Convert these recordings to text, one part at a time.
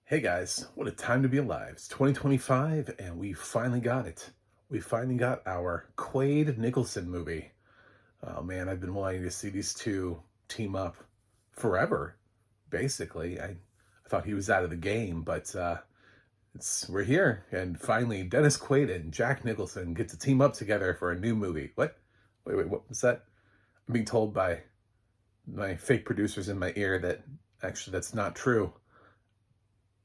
Hey guys, what a time to be alive. It's 2025 and we finally got it. We finally got our Quaid Nicholson movie. Oh man, I've been wanting to see these two team up forever, basically. I thought he was out of the game, but we're here. And finally, Dennis Quaid and Jack Nicholson get to team up together for a new movie. What? Wait, what was that? I'm being told by my fake producers in my ear that actually that's not true.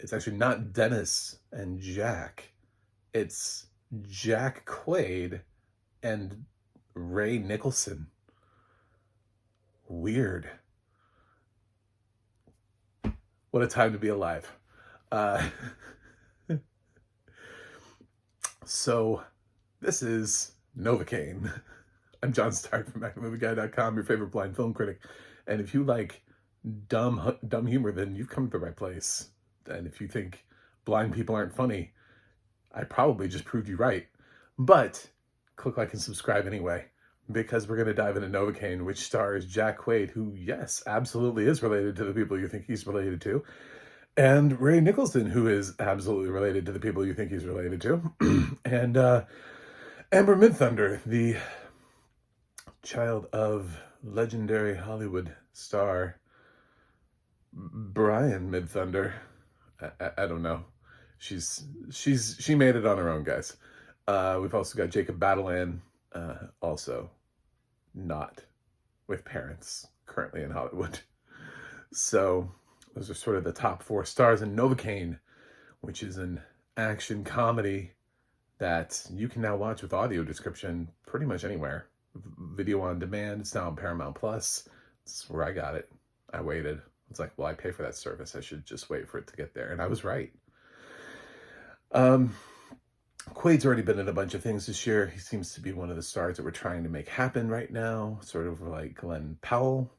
It's actually not Dennis and Jack. It's Jack Quaid and Ray Nicholson. Weird. What a time to be alive. Uh, so, this is Novocain. I'm John Stark from MacMovieGuy.com, your favorite blind film critic. And if you like dumb humor, then you've come to the right place. And if you think blind people aren't funny, I probably just proved you right. But click like and subscribe anyway, because we're going to dive into Novocain, which stars Jack Quaid, who, yes, absolutely is related to the people you think he's related to, and Ray Nicholson, who is absolutely related to the people you think he's related to, and Amber Midthunder, the child of legendary Hollywood star Brian Midthunder. I don't know. She made it on her own, guys. We've also got Jacob Batalan, also not with parents currently in Hollywood. So those are sort of the top four stars in Novocain, which is an action comedy that you can now watch with audio description pretty much anywhere. Video on demand. It's now on Paramount Plus. That's where I got it. I waited. It's like, well, I pay for that service. I should just wait for it to get there. And I was right. Quaid's already been in a bunch of things this year. He seems to be one of the stars that we're trying to make happen right now, sort of like Glenn Powell.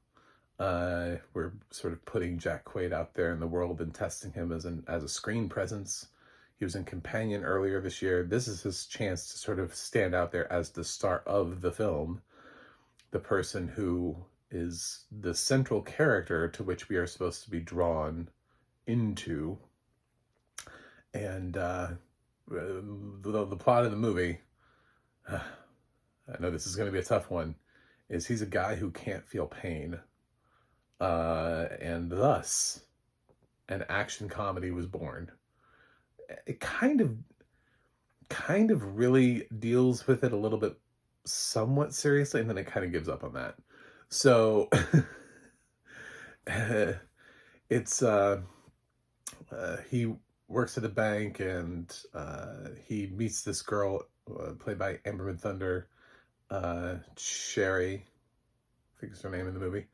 We're sort of putting Jack Quaid out there in the world and testing him as a screen presence. He was in Companion earlier this year. This is his chance to sort of stand out there as the star of the film, the person who is the central character to which we are supposed to be drawn into. And the plot of the movie, I know this is going to be a tough one, is he's a guy who can't feel pain. And thus, an action comedy was born. It kind of really deals with it a little bit somewhat seriously, and then it kind of gives up on that. So, it's, he works at a bank, and he meets this girl played by Amber Midthunder, Sherry, I think is her name in the movie,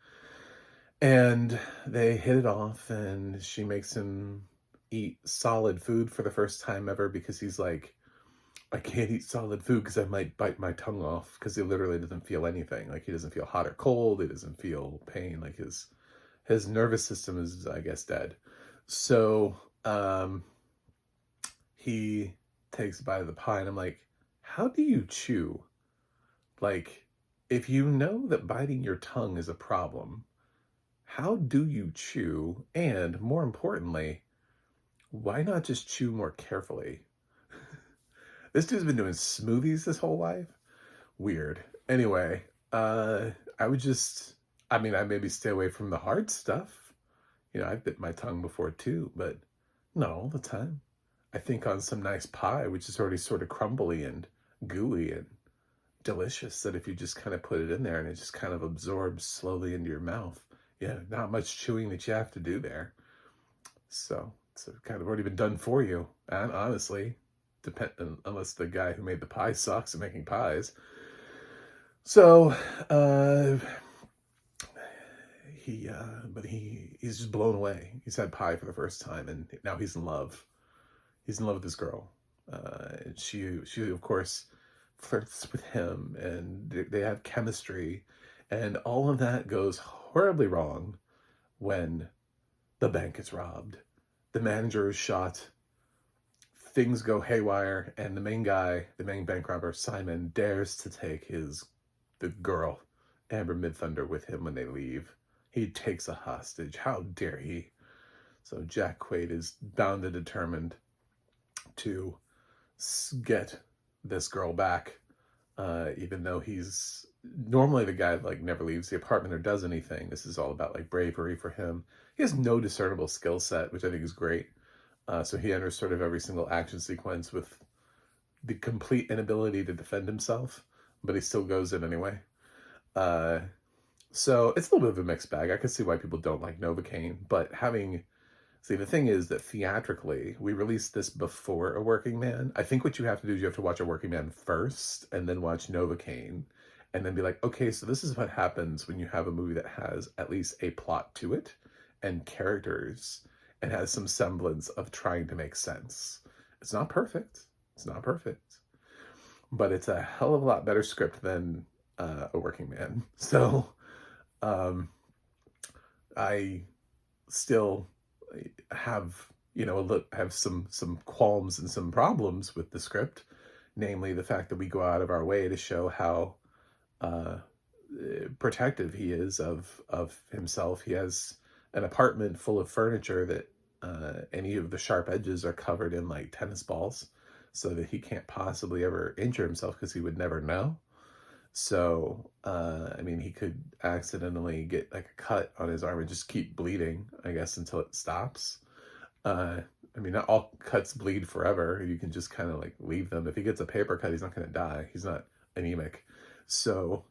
and they hit it off, and she makes him eat solid food for the first time ever, because he's like, I can't eat solid food because I might bite my tongue off, because he literally doesn't feel anything. Like, he doesn't feel hot or cold. He doesn't feel pain. Like, his nervous system is, I guess, dead. So he takes a bite of the pie, and I'm like, how do you chew? Like, if you know that biting your tongue is a problem, how do you chew? And more importantly, why not just chew more carefully? This dude's been doing smoothies his whole life. Weird. Anyway, I would just, I maybe stay away from the hard stuff. You know, I've bit my tongue before too, but not all the time. I think on some nice pie, which is already sort of crumbly and gooey and delicious, that if you just kind of put it in there and it just kind of absorbs slowly into your mouth, yeah, not much chewing that you have to do there. So it's kind of already been done for you. And honestly, unless the guy who made the pie sucks at making pies. So, he's just blown away. He's had pie for the first time, and now he's in love. He's in love with this girl. She of course flirts with him, and they have chemistry, and all of that goes horribly wrong when the bank is robbed. The manager is shot. Things go haywire, and the main bank robber, Simon, dares to take the girl, Amber Midthunder, with him when they leave. He takes a hostage. How dare he? So Jack Quaid is bound and determined to get this girl back, even though he's normally the guy that like never leaves the apartment or does anything. This is all about like bravery for him. He has no discernible skill set, which I think is great. So he enters sort of every single action sequence with the complete inability to defend himself, but he still goes in anyway. So it's a little bit of a mixed bag. I can see why people don't like Novocain, but see, the thing is that theatrically, we released this before A Working Man. I think what you have to do is you have to watch A Working Man first and then watch Novocain and then be like, okay, so this is what happens when you have a movie that has at least a plot to it and characters and has some semblance of trying to make sense. It's not perfect. It's not perfect. But it's a hell of a lot better script than A Working Man. So I still have, have some qualms and some problems with the script, namely the fact that we go out of our way to show how protective he is of himself. He has an apartment full of furniture that any of the sharp edges are covered in like tennis balls, so that he can't possibly ever injure himself because he would never know. So, I mean, he could accidentally get like a cut on his arm and just keep bleeding, I guess, until it stops. I mean, not all cuts bleed forever. You can just kind of like leave them. If he gets a paper cut, he's not going to die. He's not anemic. So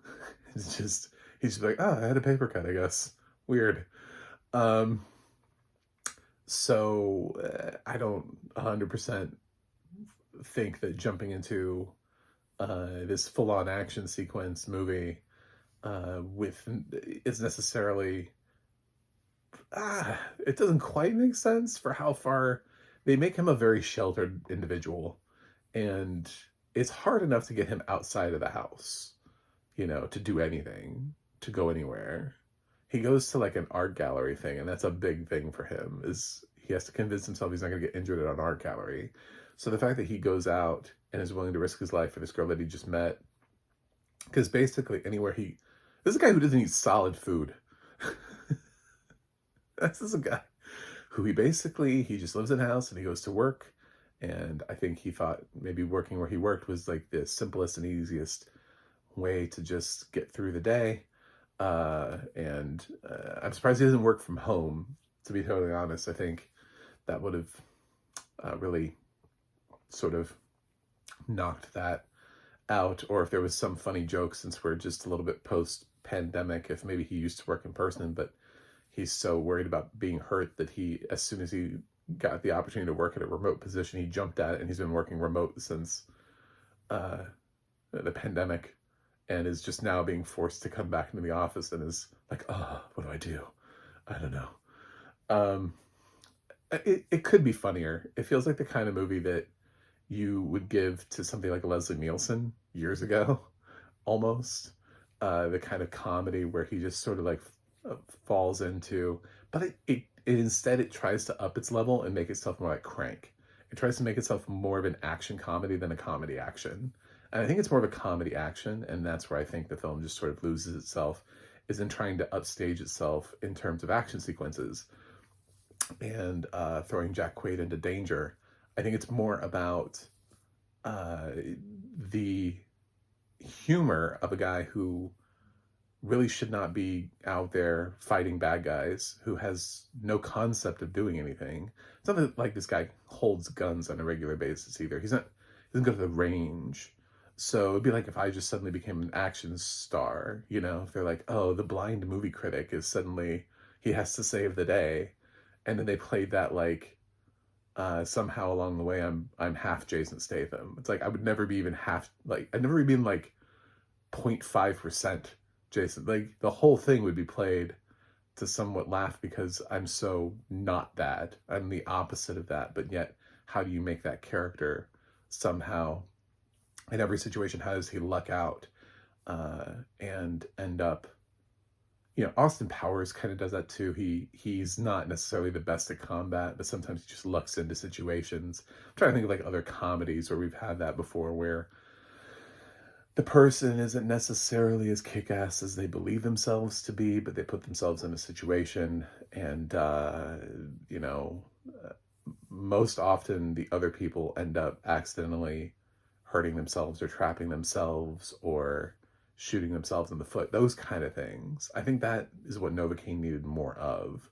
he's just like, oh, I had a paper cut, I guess. Weird. So I don't 100% think that jumping into this full-on action sequence movie is necessarily it doesn't quite make sense for how far they make him a very sheltered individual, and it's hard enough to get him outside of the house, to do anything, to go anywhere. He goes to like an art gallery thing, and that's a big thing for him, is he has to convince himself he's not going to get injured at an art gallery. So the fact that he goes out and is willing to risk his life for this girl that he just met, because basically anywhere this is a guy who doesn't eat solid food. This is a guy who he just lives in a house and he goes to work. And I think he thought maybe working where he worked was like the simplest and easiest way to just get through the day. And I'm surprised he doesn't work from home, to be totally honest. I think that would have really sort of knocked that out. Or if there was some funny joke, since we're just a little bit post-pandemic, if maybe he used to work in person, but he's so worried about being hurt that as soon as he got the opportunity to work at a remote position, he jumped at it, and he's been working remote since the pandemic, and is just now being forced to come back into the office and is like, oh, what do I do? I don't know. It could be funnier. It feels like the kind of movie that you would give to something like Leslie Nielsen years ago, almost. The kind of comedy where he just sort of like falls into, but instead it tries to up its level and make itself more like Crank. It tries to make itself more of an action comedy than a comedy action. And I think it's more of a comedy action, and that's where I think the film just sort of loses itself, is in trying to upstage itself in terms of action sequences and throwing Jack Quaid into danger. I think it's more about the humor of a guy who really should not be out there fighting bad guys, who has no concept of doing anything. It's not like this guy holds guns on a regular basis either. He doesn't go to the range. So it'd be like if I just suddenly became an action star, if they're like, oh, the blind movie critic is suddenly, he has to save the day. And then they played that like, somehow along the way, I'm half Jason Statham. It's like, I would never be even half, like, I'd never even like 0.5% Jason. Like, the whole thing would be played to somewhat laugh because I'm so not that. I'm the opposite of that. But yet, how do you make that character somehow, in every situation, how does he luck out and end up, Austin Powers kind of does that too. He's not necessarily the best at combat, but sometimes he just lucks into situations. I'm trying to think of like other comedies where we've had that before, where the person isn't necessarily as kick-ass as they believe themselves to be, but they put themselves in a situation and, you know, uh, most often the other people end up accidentally hurting themselves or trapping themselves or shooting themselves in the foot, those kind of things. I think that is what Novocain needed more of.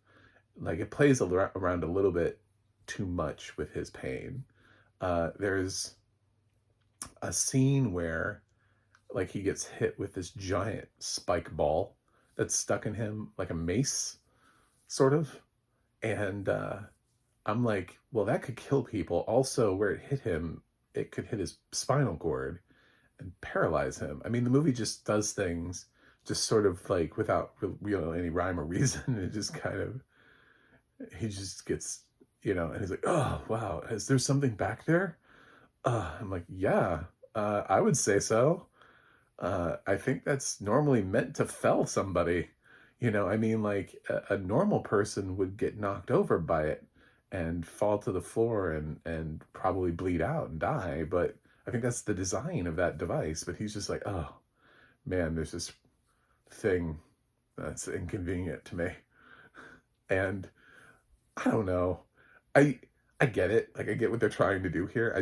Like, it plays around a little bit too much with his pain. There's a scene where like he gets hit with this giant spike ball that's stuck in him like a mace, sort of. And I'm like, well, that could kill people. Also, where it hit him, it could hit his spinal cord and paralyze him. I mean, the movie just does things just sort of like without any rhyme or reason. It just kind of, he just gets, and he's like, oh, wow, is there something back there? I'm like, yeah, I would say so. I think that's normally meant to fell somebody. I mean, like a normal person would get knocked over by it and fall to the floor and probably bleed out and die. But I think that's the design of that device. But he's just like, oh man, there's this thing that's inconvenient to me. And I don't know. I I get it. Like I get what they're trying to do here.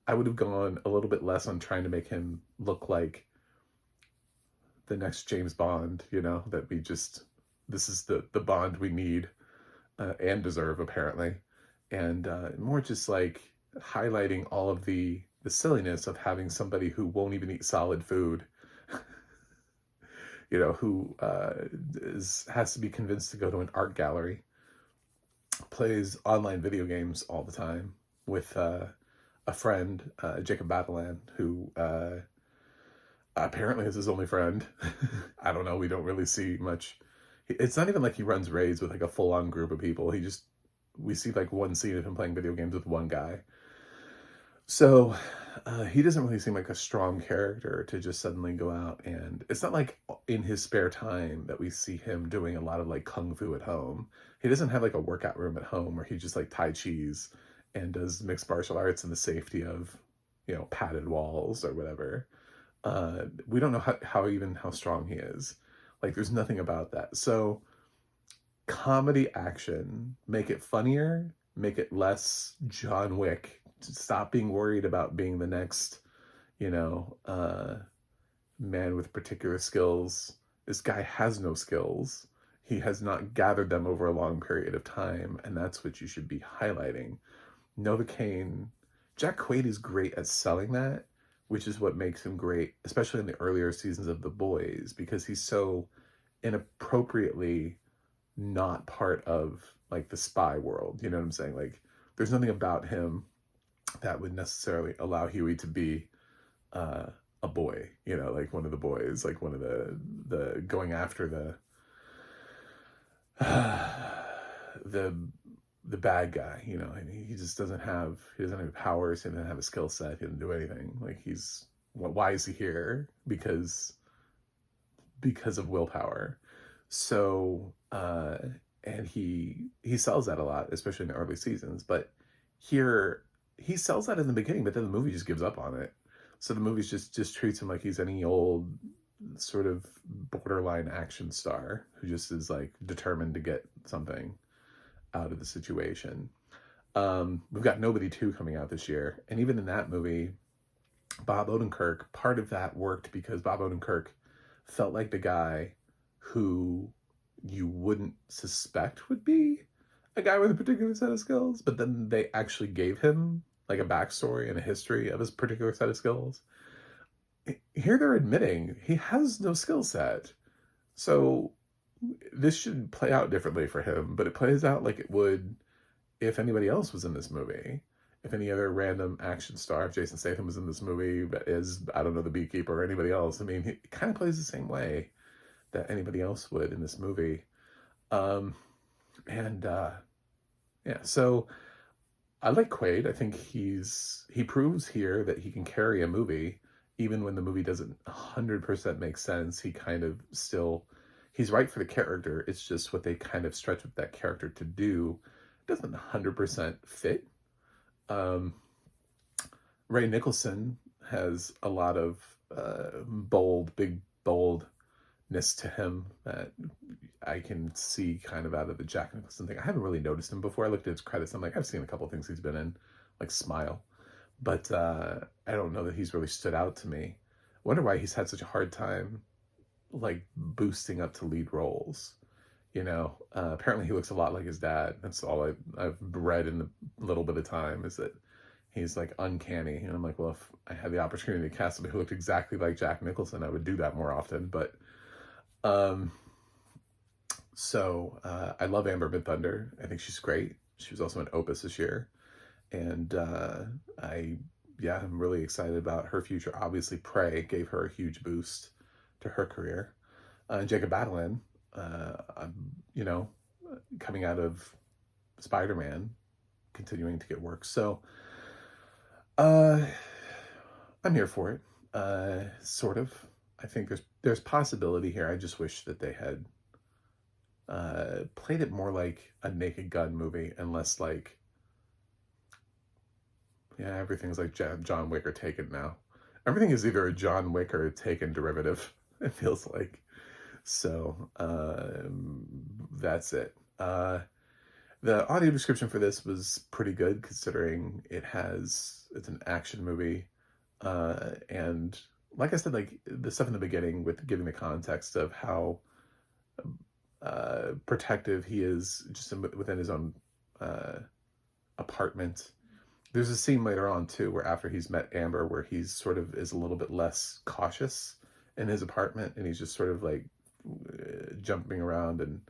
I would have gone a little bit less on trying to make him look like the next James Bond, that this is the Bond we need and deserve apparently. And more just like highlighting all of the silliness of having somebody who won't even eat solid food, who has to be convinced to go to an art gallery, plays online video games all the time with a friend, Jacob Batalan, who apparently is his only friend. I don't know. We don't really see much. It's not even like he runs raids with like a full on group of people. We see like one scene of him playing video games with one guy. So he doesn't really seem like a strong character to just suddenly go out. And it's not like in his spare time that we see him doing a lot of like kung fu at home. He doesn't have like a workout room at home where he just like Tai Chi's and does mixed martial arts in the safety of, padded walls or whatever. We don't know how strong he is. Like, there's nothing about that. So, comedy action, make it funnier, make it less John Wick. Stop being worried about being the next, man with particular skills. This guy has no skills. He has not gathered them over a long period of time, and that's what you should be highlighting. Novocain, Jack Quaid is great at selling that, which is what makes him great, especially in the earlier seasons of The Boys, because he's so inappropriately not part of like the spy world. You know what I'm saying? Like, there's nothing about him that would necessarily allow Huey to be a boy, like one of the boys, like one of the going after the bad guy, and he just doesn't have powers, he doesn't have a skill set, he doesn't do anything. Like why is he here? Because of willpower. So and he sells that a lot, especially in the early seasons. But here he sells that in the beginning, but then the movie just gives up on it. So the movie just treats him like he's any old sort of borderline action star who just is like determined to get something out of the situation. We've got Nobody 2 coming out this year. And even in that movie, Bob Odenkirk, part of that worked because Bob Odenkirk felt like the guy who you wouldn't suspect would be a guy with a particular set of skills, but then they actually gave him like a backstory and a history of his particular set of skills. Here they're admitting he has no skill set. So this should play out differently for him, but it plays out like it would if anybody else was in this movie. If any other random action star, if Jason Statham was in this movie as, I don't know, the beekeeper or anybody else, I mean, he kind of plays the same way that anybody else would in this movie. Yeah, so I like Quaid. I think he proves here that he can carry a movie, even when the movie doesn't 100% make sense. He kind of still, he's right for the character. It's just what they kind of stretch with that character to do doesn't 100% fit. Ray Nicholson has a lot of big boldness to him that I can see kind of out of the Jack Nicholson thing. I haven't really noticed him before. I looked at his credits. I'm like, I've seen a couple of things he's been in, like Smile, but I don't know that he's really stood out to me. I wonder why he's had such a hard time like boosting up to lead roles. Apparently he looks a lot like his dad. That's all I've read in the little bit of time, is that he's like uncanny. And I'm like, well, if I had the opportunity to cast somebody who looked exactly like Jack Nicholson, I would do that more often. But um, I love Amber Midthunder. I think she's great. She was also in Opus this year, and I'm really excited about her future. Obviously, Prey gave her a huge boost to her career. Jacob Batalan, you know, coming out of Spider-Man, continuing to get work. So, I'm here for it. Sort of. I think there's possibility here. I just wish that they had played it more like a Naked Gun movie, and less like, yeah, everything's like John Wick or Taken now. Everything is either a John Wick or a Taken derivative, it feels like. So that's it. The audio description for this was pretty good, considering it's an action movie. And like I said, like the stuff in the beginning with giving the context of how protective he is just within his own apartment. There's a scene later on too where, after he's met Amber, where he's sort of is a little bit less cautious in his apartment, and he's just sort of like jumping around and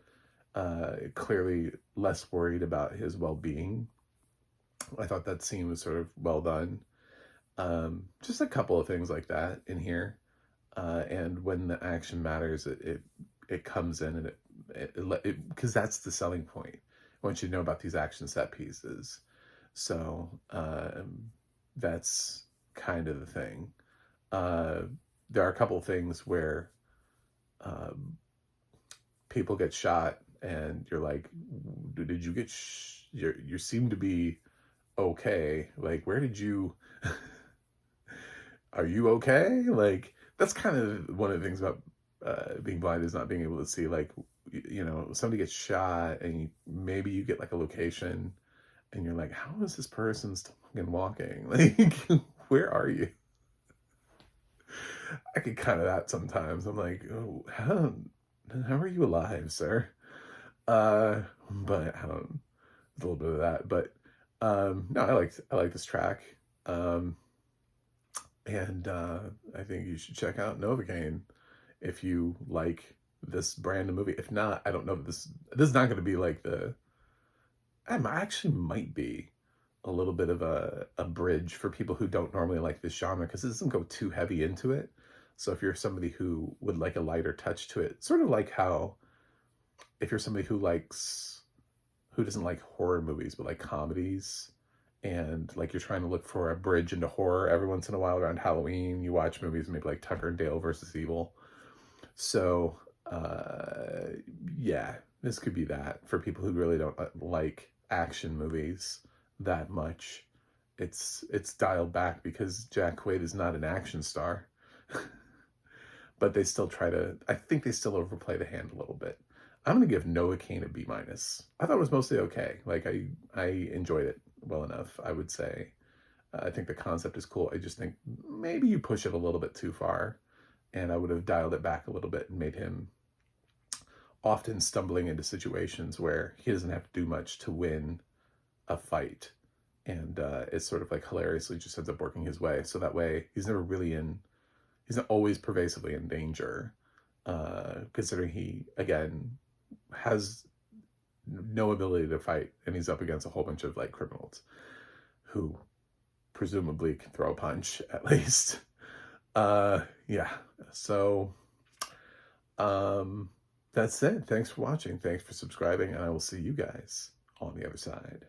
clearly less worried about his well-being. I thought that scene was sort of well done. Just a couple of things like that in here, and when the action matters, it comes in, and it because that's the selling point. I want you to know about these action set pieces. So that's kind of the thing. There are a couple of things where people get shot, and you're like, did you get you seem to be okay, like, where did you are you okay? Like, that's kind of one of the things about being blind, is not being able to see. Like, somebody gets shot, and maybe you get like a location, and you're like, how is this person still fucking walking? Like, where are you? I get kind of that sometimes. I'm like, oh, how are you alive, sir? But I don't, a little bit of that. But no, I like this track. And I think you should check out Novocain if you like this brand of movie. If not, I don't know if this is not going to be like actually might be a little bit of a bridge for people who don't normally like this genre, because it doesn't go too heavy into it. So if you're somebody who would like a lighter touch to it, sort of like how, if you're somebody who doesn't like horror movies but like comedies, and like you're trying to look for a bridge into horror every once in a while around Halloween, you watch movies maybe like Tucker and Dale versus Evil. So yeah, this could be that for people who really don't like action movies that much. It's dialed back because Jack Quaid is not an action star. But they still I think they still overplay the hand a little bit. I'm going to give Novocain a B-. I thought it was mostly okay. Like, I enjoyed it well enough, I would say. I think the concept is cool. I just think maybe you push it a little bit too far, and I would have dialed it back a little bit and made him often stumbling into situations where he doesn't have to do much to win a fight. And it's sort of like hilariously just ends up working his way. So that way he's not always pervasively in danger, considering he, again, has no ability to fight, and he's up against a whole bunch of like criminals who presumably can throw a punch, at least. Yeah. So that's it. Thanks for watching. Thanks for subscribing, and I will see you guys on the other side.